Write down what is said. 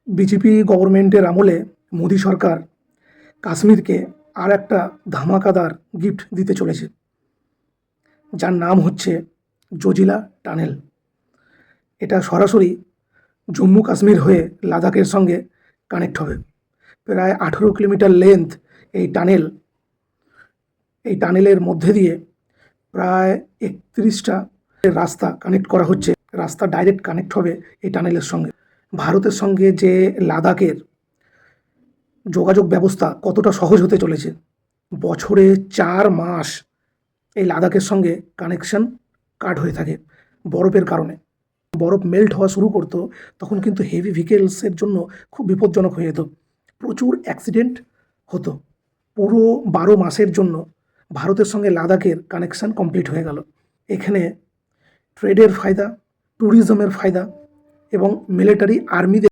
BJP গভর্নমেন্টের আমলে মোদি সরকার কাশ্মীরকে আর একটা ধামাকাদার গিফট দিতে চলেছে, যার নাম হচ্ছে জোজিলা টানেল। এটা সরাসরি জম্মু কাশ্মীর হয়ে লাদাখের সঙ্গে কানেক্ট হবে। প্রায় 18 কিলোমিটার লেন্থ এই টানেল। এই টানেলের মধ্যে দিয়ে প্রায় 31টা রাস্তা কানেক্ট করা হচ্ছে। রাস্তা ডাইরেক্ট কানেক্ট হবে এই টানেলের সঙ্গে। ভারতের সঙ্গে যে লাদাখের যোগাযোগ ব্যবস্থা কতটা সহজ হতে চলেছে। বছরে 4 মাস এই লাদাখের সঙ্গে কানেকশন কাট হয়ে থাকে বরফের কারণে। বরফ মেল্ট হওয়া শুরু করতো, তখন কিন্তু হেভি ভেহিকেলসের জন্য খুব বিপজ্জনক হয়ে যেত, প্রচুর অ্যাক্সিডেন্ট হতো। পুরো 12 মাসের জন্য ভারতের সঙ্গে লাদাখের কানেকশান কমপ্লিট হয়ে গেল। এখানে ট্রেডের ফায়দা, ট্যুরিজমের ফায়দা এবং মিলিটারি আর্মিদের